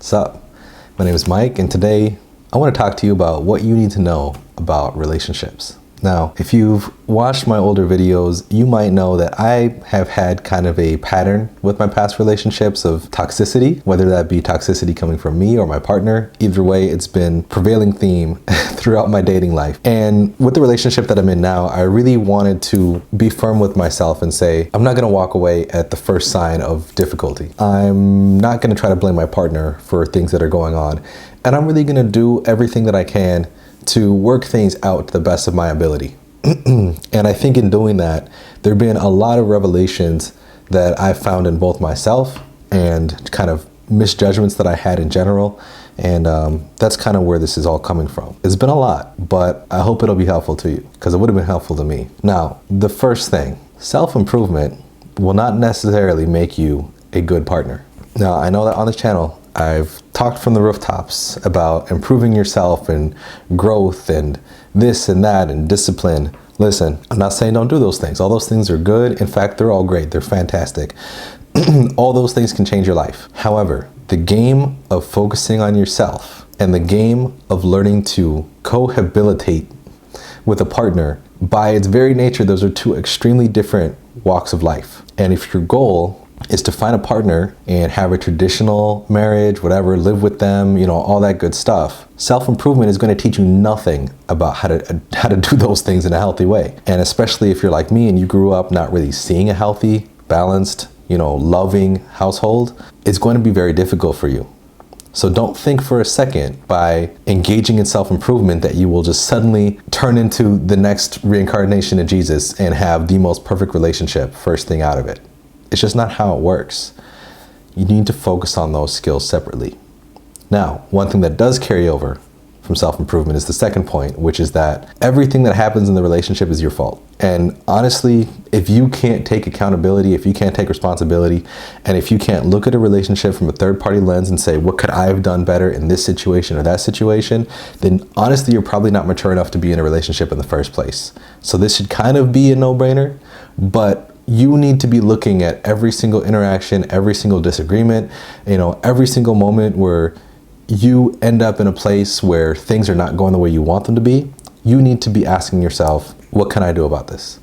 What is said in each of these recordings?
What's up? My name is Mike, and today I want to talk to you about what you need to know about relationships. Now, if you've watched my older videos, you might know that I have had kind of a pattern with my past relationships of toxicity, whether that be toxicity coming from me or my partner. Either way, it's been a prevailing theme throughout my dating life. And with the relationship that I'm in now, I really wanted to be firm with myself and say, I'm not going to walk away at the first sign of difficulty. I'm not going to try to blame my partner for things that are going on. And I'm really going to do everything that I can to work things out to the best of my ability. And I think in doing that, there have been a lot of revelations that I've found in both myself and kind of misjudgments that I had in general. And that's kind of where this is all coming from. It's been a lot, but I hope it'll be helpful to you because it would have been helpful to me. Now, the first thing, self-improvement will not necessarily make you a good partner. Now, I know that on this channel, I've talked from the rooftops about improving yourself and growth and this and that and discipline. Listen, I'm not saying don't do those things. All those things are good. In fact, they're all great. They're fantastic. All those things can change your life. However, the game of focusing on yourself and the game of learning to cohabitate with a partner, by its very nature, those are two extremely different walks of life. And if your goal is to find a partner and have a traditional marriage, whatever, live with them, all that good stuff, self-improvement is going to teach you nothing about how to do those things in a healthy way. And especially if you're like me and you grew up not really seeing a healthy, balanced, loving household, it's going to be very difficult for you. So don't think for a second by engaging in self-improvement that you will just suddenly turn into the next reincarnation of Jesus and have the most perfect relationship first thing out of it. It's just not how it works. You need to focus on those skills separately. Now, one thing that does carry over from self-improvement is the second point, which is that everything that happens in the relationship is your fault. And honestly, if you can't take accountability, if you can't take responsibility, and if you can't look at a relationship from a third-party lens and say, what could I have done better in this situation or that situation, then honestly, you're probably not mature enough to be in a relationship in the first place. So this should kind of be a no-brainer, but you need to be looking at every single interaction, every single disagreement, every single moment where you end up in a place where things are not going the way you want them to be. You need to be asking yourself, what can I do about this?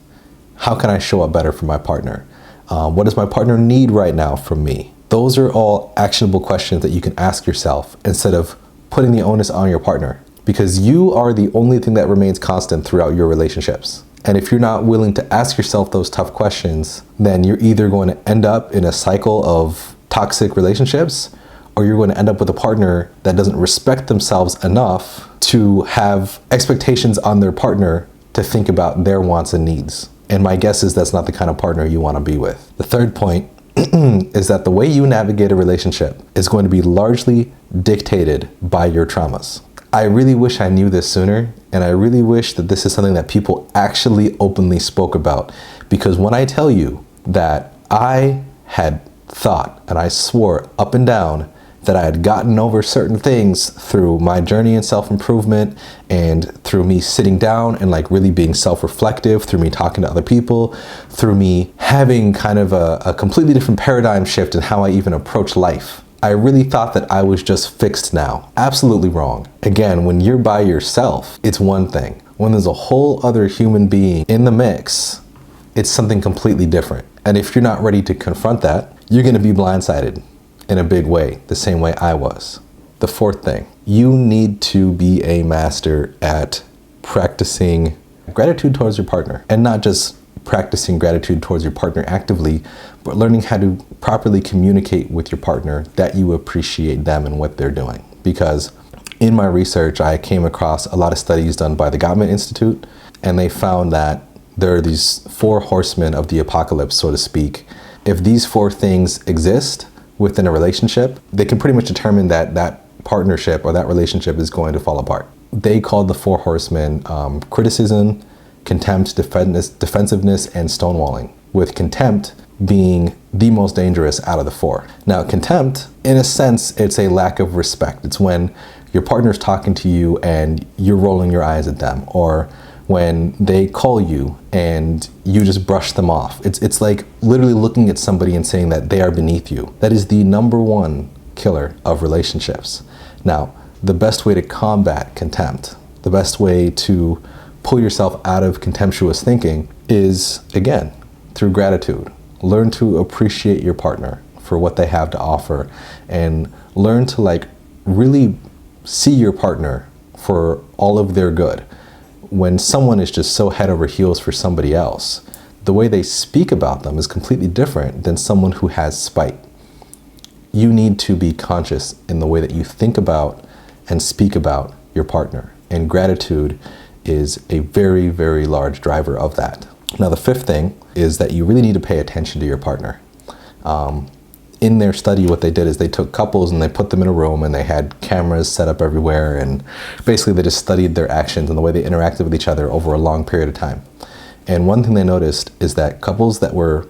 How can I show up better for my partner? What does my partner need right now from me? Those are all actionable questions that you can ask yourself instead of putting the onus on your partner, because you are the only thing that remains constant throughout your relationships. And if you're not willing to ask yourself those tough questions, then you're either going to end up in a cycle of toxic relationships, or you're going to end up with a partner that doesn't respect themselves enough to have expectations on their partner to think about their wants and needs. And my guess is that's not the kind of partner you want to be with. The third point is that the way you navigate a relationship is going to be largely dictated by your traumas. I really wish I knew this sooner, and I really wish that this is something that people actually openly spoke about. Because when I tell you that I had thought, and I swore up and down, that I had gotten over certain things through my journey in self-improvement and through me sitting down and really being self-reflective, through me talking to other people, through me having kind of a completely different paradigm shift in how I even approach life. I really thought that I was just fixed now. Absolutely wrong. Again, when you're by yourself, it's one thing. When there's a whole other human being in the mix, it's something completely different. And if you're not ready to confront that, you're going to be blindsided in a big way, the same way I was. The fourth thing, you need to be a master at practicing gratitude towards your partner, and not just practicing gratitude towards your partner actively, but learning how to properly communicate with your partner that you appreciate them and what they're doing. Because in my research, I came across a lot of studies done by the Gottman Institute, and they found that there are these 4 horsemen of the apocalypse, so to speak. If these 4 things exist within a relationship, they can pretty much determine that that partnership or that relationship is going to fall apart. They called the 4 horsemen criticism, contempt, defensiveness, and stonewalling, with contempt being the most dangerous out of the 4. Now, contempt, in a sense, it's a lack of respect. It's when your partner's talking to you and you're rolling your eyes at them, or when they call you and you just brush them off. It's like literally looking at somebody and saying that they are beneath you. That is the number one killer of relationships. Now, the best way to combat contempt, the best way to pull yourself out of contemptuous thinking is, again, through gratitude. Learn to appreciate your partner for what they have to offer, and learn to really see your partner for all of their good. When someone is just so head over heels for somebody else, the way they speak about them is completely different than someone who has spite. You need to be conscious in the way that you think about and speak about your partner. And gratitude is a very, very large driver of that. Now, the fifth thing is that you really need to pay attention to your partner. In their study, what they did is they took couples and they put them in a room and they had cameras set up everywhere. And basically they just studied their actions and the way they interacted with each other over a long period of time. And one thing they noticed is that couples that were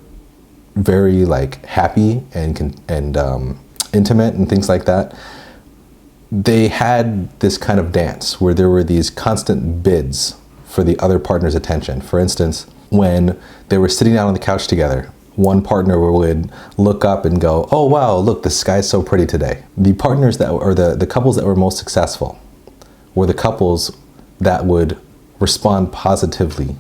very happy and intimate and things like that, they had this kind of dance where there were these constant bids for the other partner's attention. For instance, when they were sitting down on the couch together, one partner would look up and go, "Oh wow, look, the sky's so pretty today." The partners that or the couples that were most successful were the couples that would respond positively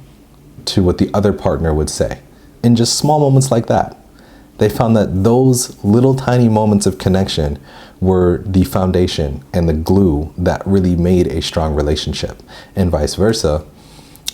to what the other partner would say. In just small moments like that, they found that those little tiny moments of connection were the foundation and the glue that really made a strong relationship. And vice versa,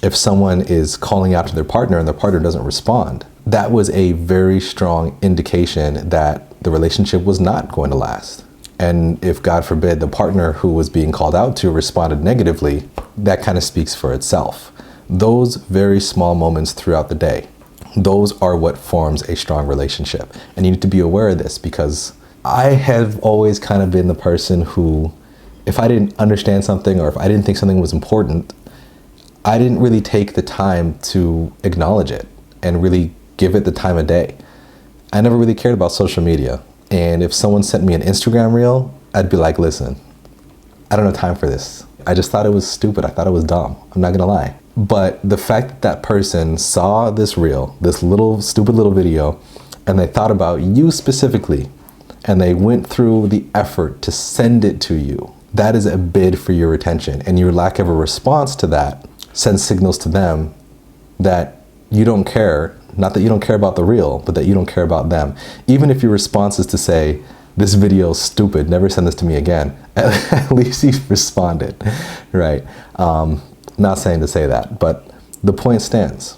if someone is calling out to their partner and their partner doesn't respond, that was a very strong indication that the relationship was not going to last. And if, God forbid, the partner who was being called out to responded negatively, that kind of speaks for itself. Those very small moments throughout the day, those are what forms a strong relationship. And you need to be aware of this, because I have always kind of been the person who, if I didn't understand something or if I didn't think something was important, I didn't really take the time to acknowledge it and really give it the time of day. I never really cared about social media. And if someone sent me an Instagram reel, I'd be like, listen, I don't have time for this. I just thought it was stupid. I thought it was dumb. I'm not gonna lie. But the fact that that person saw this reel, this little stupid little video, and they thought about you specifically, and they went through the effort to send it to you, that is a bid for your attention. And your lack of a response to that sends signals to them that you don't care. Not that you don't care about the reel, but that you don't care about them. Even if your response is to say, this video is stupid, never send this to me again, at least you've responded, right? Not saying to say that, but the point stands.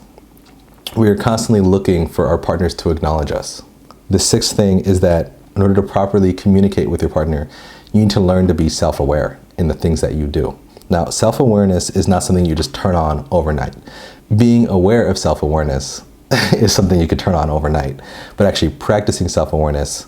We are constantly looking for our partners to acknowledge us. The sixth thing is that in order to properly communicate with your partner, you need to learn to be self-aware in the things that you do. Now, self-awareness is not something you just turn on overnight. Being aware of self-awareness is something you could turn on overnight, but actually practicing self-awareness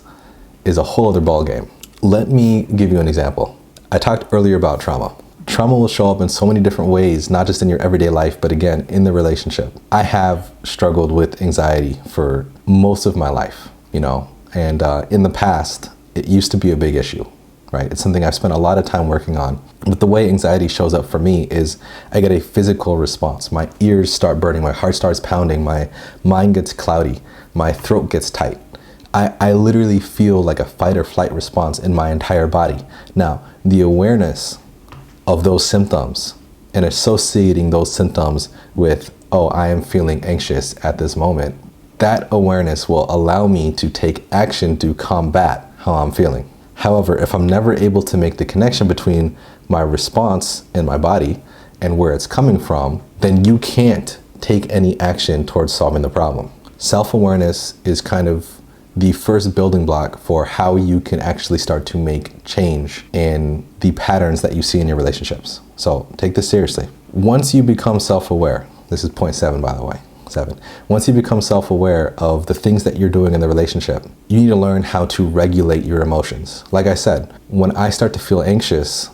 is a whole other ballgame. Let me give you an example. I talked earlier about trauma. Trauma will show up in so many different ways, not just in your everyday life, but again, in the relationship. I have struggled with anxiety for most of my life, and in the past, it used to be a big issue, right? It's something I've spent a lot of time working on. But the way anxiety shows up for me is I get a physical response. My ears start burning, my heart starts pounding, my mind gets cloudy, my throat gets tight. I literally feel like a fight or flight response in my entire body. Now, the awareness of those symptoms and associating those symptoms with, oh, I am feeling anxious at this moment, that awareness will allow me to take action to combat how I'm feeling. However, if I'm never able to make the connection between my response in my body and where it's coming from, then you can't take any action towards solving the problem. Self-awareness is kind of the first building block for how you can actually start to make change in the patterns that you see in your relationships. So take this seriously. Once you become self-aware, this is point 7, by the way, 7. Once you become self-aware of the things that you're doing in the relationship, you need to learn how to regulate your emotions. Like I said, when I start to feel anxious,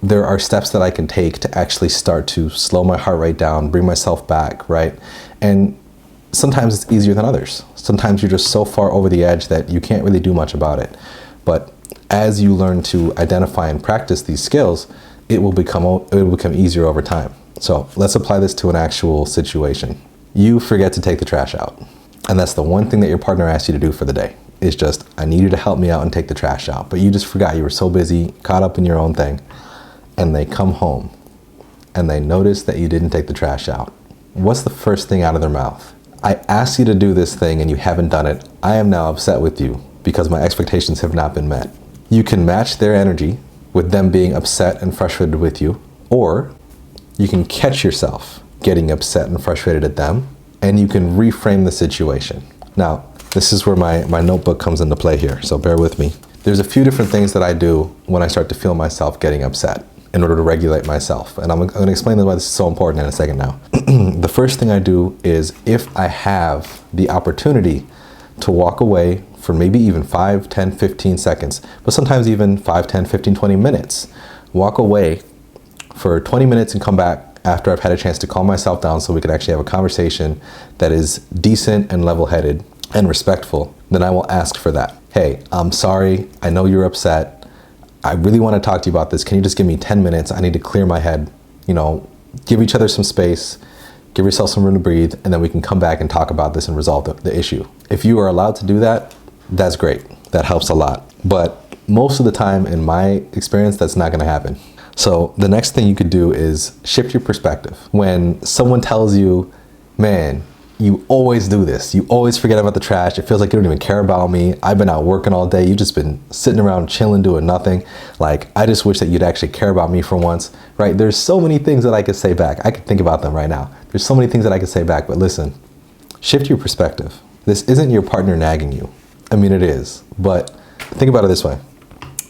there are steps that I can take to actually start to slow my heart rate down, bring myself back, right? And sometimes it's easier than others. Sometimes you're just so far over the edge that you can't really do much about it. But as you learn to identify and practice these skills, it will become easier over time. So let's apply this to an actual situation. You forget to take the trash out. And that's the one thing that your partner asks you to do for the day. is just, I need you to help me out and take the trash out. But you just forgot, you were so busy, caught up in your own thing. And they come home and they notice that you didn't take the trash out. What's the first thing out of their mouth? I asked you to do this thing and you haven't done it. I am now upset with you because my expectations have not been met. You can match their energy with them being upset and frustrated with you, or you can catch yourself getting upset and frustrated at them, and you can reframe the situation. Now, this is where my notebook comes into play here, so bear with me. There's a few different things that I do when I start to feel myself getting upset in order to regulate myself. And I'm going to explain why this is so important in a second now. The first thing I do is, if I have the opportunity to walk away for maybe even 5, 10, 15 seconds, but sometimes even 5, 10, 15, 20 minutes, walk away for 20 minutes and come back after I've had a chance to calm myself down so we could actually have a conversation that is decent and level-headed and respectful, then I will ask for that. Hey, I'm sorry, I know you're upset. I really want to talk to you about this. Can you just give me 10 minutes? I need to clear my head. You know, give each other some space, give yourself some room to breathe, and then we can come back and talk about this and resolve the issue. If you are allowed to do that, that's great. That helps a lot. But most of the time, in my experience, that's not going to happen. So the next thing you could do is shift your perspective. When someone tells you, man, you always do this. You always forget about the trash. It feels like you don't even care about me. I've been out working all day. You've just been sitting around chilling, doing nothing. Like, I just wish that you'd actually care about me for once, right? There's so many things that I could say back. I could think about them right now. There's so many things that I could say back, but listen, shift your perspective. This isn't your partner nagging you. I mean, it is, but think about it this way.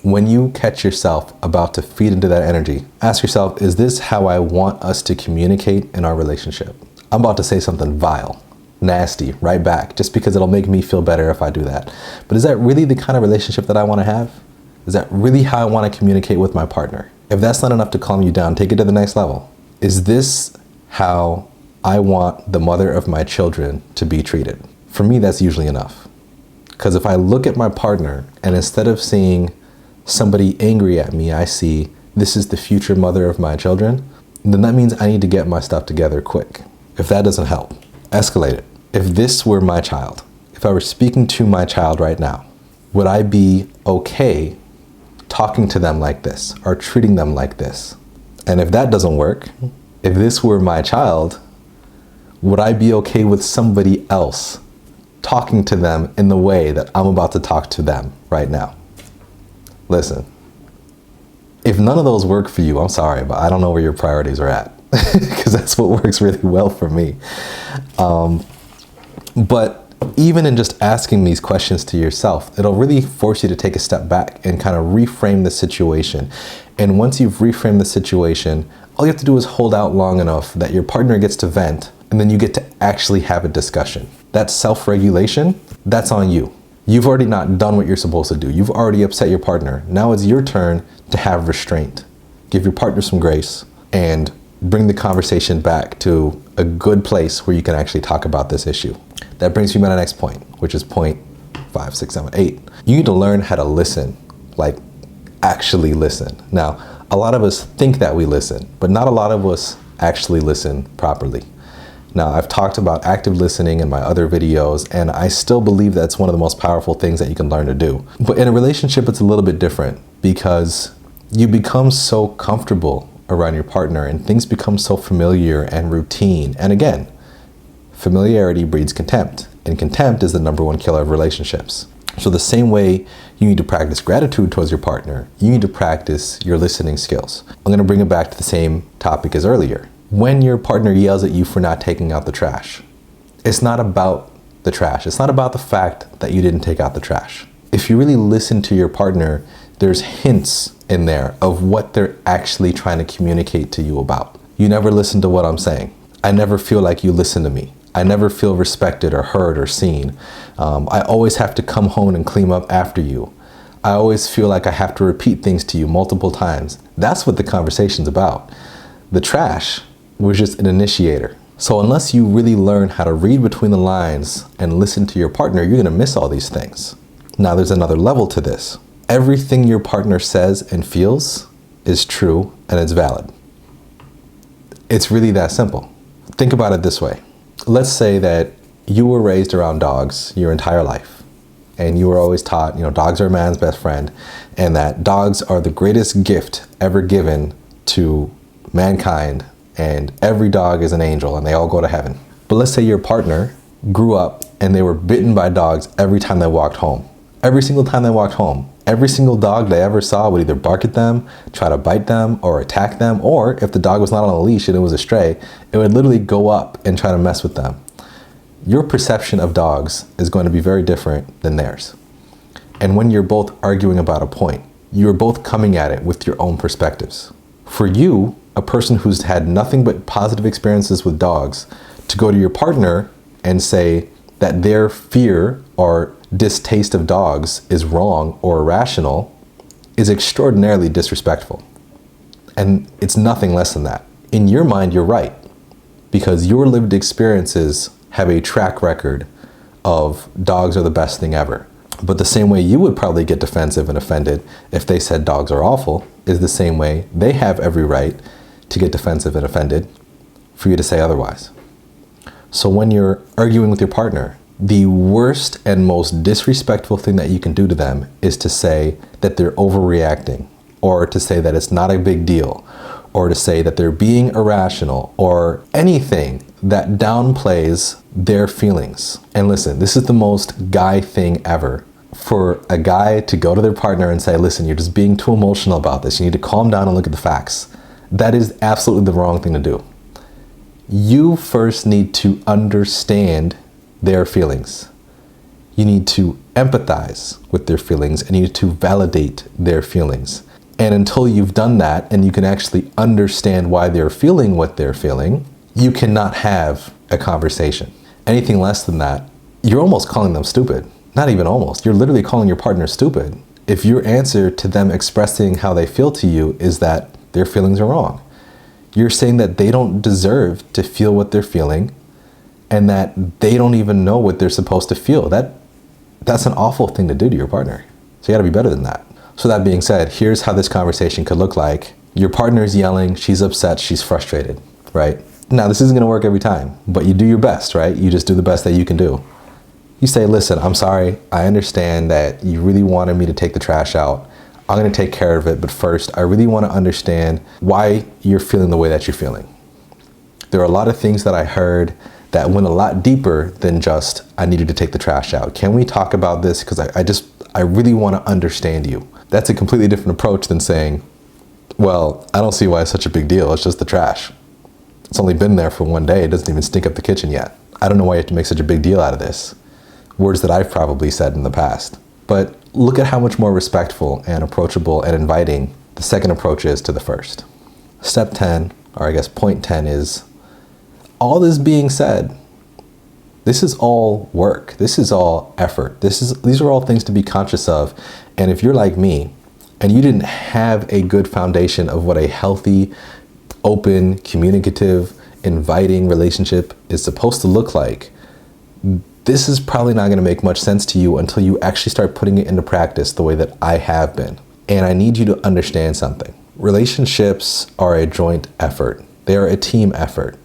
When you catch yourself about to feed into that energy, ask yourself, is this how I want us to communicate in our relationship? I'm about to say something vile, nasty, right back, just because it'll make me feel better if I do that. But is that really the kind of relationship that I want to have? Is that really how I want to communicate with my partner? If that's not enough to calm you down, take it to the next level. Is this how I want the mother of my children to be treated? For me, that's usually enough. Because if I look at my partner and instead of seeing somebody angry at me, I see this is the future mother of my children, then that means I need to get my stuff together quick. If that doesn't help, escalate it. If this were my child, if I were speaking to my child right now, would I be okay talking to them like this or treating them like this? And if that doesn't work, if this were my child, would I be okay with somebody else talking to them in the way that I'm about to talk to them right now? Listen, if none of those work for you, I'm sorry, but I don't know where your priorities are at, because that's what works really well for me. But even in just asking these questions to yourself, it'll really force you to take a step back and kind of reframe the situation. And once you've reframed the situation, all you have to do is hold out long enough that your partner gets to vent, and then you get to actually have a discussion. That self-regulation, that's on you. You've already not done what you're supposed to do. You've already upset your partner. Now it's your turn to have restraint. Give your partner some grace and bring the conversation back to a good place where you can actually talk about this issue. That brings me to my next point, which is point 5, 6, 7, 8. You need to learn how to listen, like actually listen. Now, a lot of us think that we listen, but not a lot of us actually listen properly. Now, I've talked about active listening in my other videos, and I still believe that's one of the most powerful things that you can learn to do. But in a relationship, it's a little bit different because you become so comfortable around your partner and things become so familiar and routine. And again, familiarity breeds contempt, and contempt is the #1 killer of relationships. So the same way you need to practice gratitude towards your partner, you need to practice your listening skills. I'm going to bring it back to the same topic as earlier. When your partner yells at you for not taking out the trash, it's not about the trash. It's not about the fact that you didn't take out the trash. If you really listen to your partner, there's hints in there of what they're actually trying to communicate to you about. You never listen to what I'm saying. I never feel like you listen to me. I never feel respected or heard or seen. I always have to come home and clean up after you. I always feel like I have to repeat things to you multiple times. That's what the conversation's about. The trash was just an initiator. So unless you really learn how to read between the lines and listen to your partner, you're gonna miss all these things. Now there's another level to this. Everything your partner says and feels is true and it's valid. It's really that simple. Think about it this way. Let's say that you were raised around dogs your entire life and you were always taught, dogs are a man's best friend, and that dogs are the greatest gift ever given to mankind, and every dog is an angel and they all go to heaven. But let's say your partner grew up and they were bitten by dogs every time they walked home. Every single time they walked home. Every single dog they ever saw would either bark at them, try to bite them, or attack them, or if the dog was not on a leash and it was a stray, it would literally go up and try to mess with them. Your perception of dogs is going to be very different than theirs. And when you're both arguing about a point, you're both coming at it with your own perspectives. For you, a person who's had nothing but positive experiences with dogs, to go to your partner and say that their fear or distaste of dogs is wrong or irrational is extraordinarily disrespectful. And it's nothing less than that. In your mind, you're right, because your lived experiences have a track record of dogs are the best thing ever. But the same way you would probably get defensive and offended if they said dogs are awful is the same way they have every right to get defensive and offended for you to say otherwise. So when you're arguing with your partner, the worst and most disrespectful thing that you can do to them is to say that they're overreacting, or to say that it's not a big deal, or to say that they're being irrational, or anything that downplays their feelings. And listen, this is the most guy thing ever. For a guy to go to their partner and say, listen, you're just being too emotional about this. You need to calm down and look at the facts. That is absolutely the wrong thing to do. You first need to understand their feelings. You need to empathize with their feelings, and you need to validate their feelings. And until you've done that and you can actually understand why they're feeling what they're feeling, you cannot have a conversation. Anything less than that, you're almost calling them stupid. Not even almost. You're literally calling your partner stupid if your answer to them expressing how they feel to you is that their feelings are wrong. You're saying that they don't deserve to feel what they're feeling, and that they don't even know what they're supposed to feel. That's an awful thing to do to your partner. So you gotta be better than that. So that being said, here's how this conversation could look like. Your partner's yelling, she's upset, she's frustrated, right? Now, this isn't gonna work every time, but you do your best, right? You just do the best that you can do. You say, listen, I'm sorry, I understand that you really wanted me to take the trash out. I'm gonna take care of it, but first, I really wanna understand why you're feeling the way that you're feeling. There are a lot of things that I heard that went a lot deeper than just, I need you to take the trash out. Can we talk about this? Because I really want to understand you. That's a completely different approach than saying, well, I don't see why it's such a big deal. It's just the trash. It's only been there for one day. It doesn't even stink up the kitchen yet. I don't know why you have to make such a big deal out of this. Words that I've probably said in the past. But look at how much more respectful and approachable and inviting the second approach is to the first. Step 10, or I guess point 10 is, all this being said, this is all work. This is all effort. These are all things to be conscious of. And if you're like me and you didn't have a good foundation of what a healthy, open, communicative, inviting relationship is supposed to look like, this is probably not going to make much sense to you until you actually start putting it into practice the way that I have been. And I need you to understand something. Relationships are a joint effort. They are a team effort.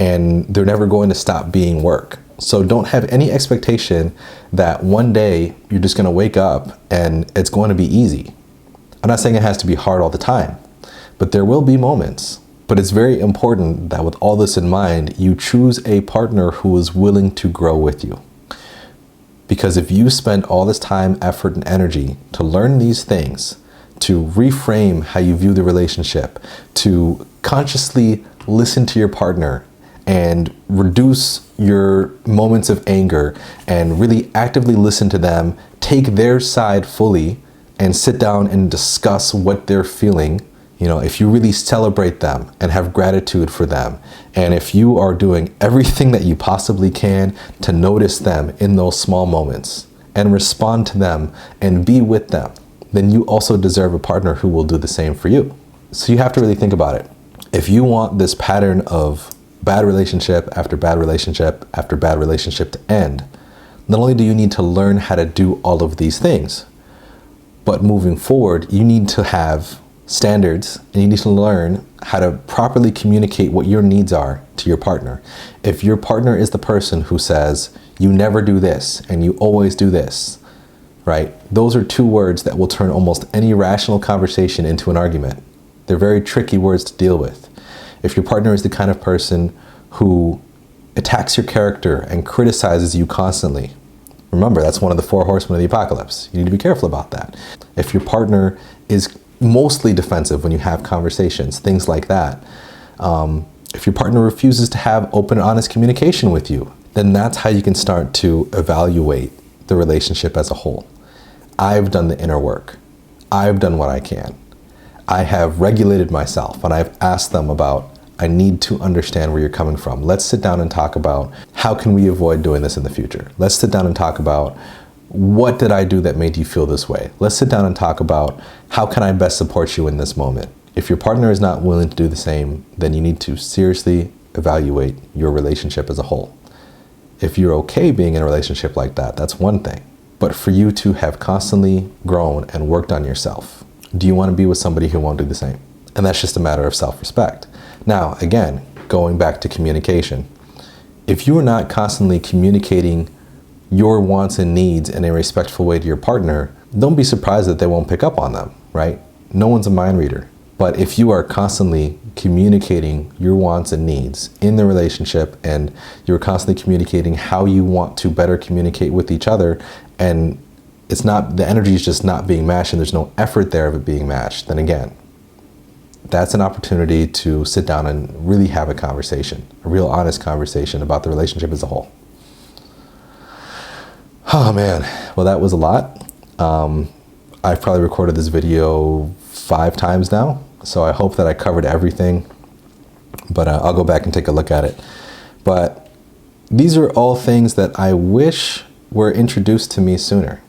And they're never going to stop being work. So don't have any expectation that one day you're just going to wake up and it's going to be easy. I'm not saying it has to be hard all the time, but there will be moments. But it's very important that with all this in mind, you choose a partner who is willing to grow with you. Because if you spend all this time, effort, and energy to learn these things, to reframe how you view the relationship, to consciously listen to your partner, and reduce your moments of anger and really actively listen to them, take their side fully, and sit down and discuss what they're feeling. If you really celebrate them and have gratitude for them, and if you are doing everything that you possibly can to notice them in those small moments and respond to them and be with them, then you also deserve a partner who will do the same for you. So you have to really think about it. If you want this pattern of bad relationship after bad relationship after bad relationship to end, not only do you need to learn how to do all of these things, but moving forward, you need to have standards and you need to learn how to properly communicate what your needs are to your partner. If your partner is the person who says, you never do this and you always do this, right? Those are two words that will turn almost any rational conversation into an argument. They're very tricky words to deal with. If your partner is the kind of person who attacks your character and criticizes you constantly, remember, that's one of the four horsemen of the apocalypse. You need to be careful about that. If your partner is mostly defensive when you have conversations, things like that. If your partner refuses to have open and honest communication with you, then that's how you can start to evaluate the relationship as a whole. I've done the inner work. I've done what I can. I have regulated myself, and I've asked them about, I need to understand where you're coming from. Let's sit down and talk about how can we avoid doing this in the future. Let's sit down and talk about what did I do that made you feel this way. Let's sit down and talk about how can I best support you in this moment. If your partner is not willing to do the same, then you need to seriously evaluate your relationship as a whole. If you're okay being in a relationship like that, that's one thing. But for you to have constantly grown and worked on yourself, do you want to be with somebody who won't do the same? And that's just a matter of self-respect. Now, again, going back to communication, if you are not constantly communicating your wants and needs in a respectful way to your partner, don't be surprised that they won't pick up on them, right? No one's a mind reader. But if you are constantly communicating your wants and needs in the relationship, and you're constantly communicating how you want to better communicate with each other, and it's not, the energy is just not being matched and there's no effort there of it being matched, then again, that's an opportunity to sit down and really have a conversation, a real honest conversation about the relationship as a whole. Oh man, well that was a lot. I've probably recorded this video 5 times now, so I hope that I covered everything, but I'll go back and take a look at it. But these are all things that I wish were introduced to me sooner.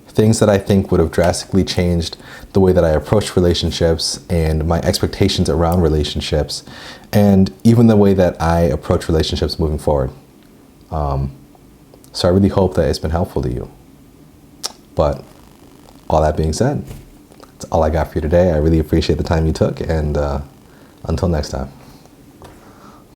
Things that I think would have drastically changed the way that I approach relationships and my expectations around relationships, and even the way that I approach relationships moving forward. So I really hope that it's been helpful to you. But all that being said, that's all I got for you today. I really appreciate the time you took, and until next time.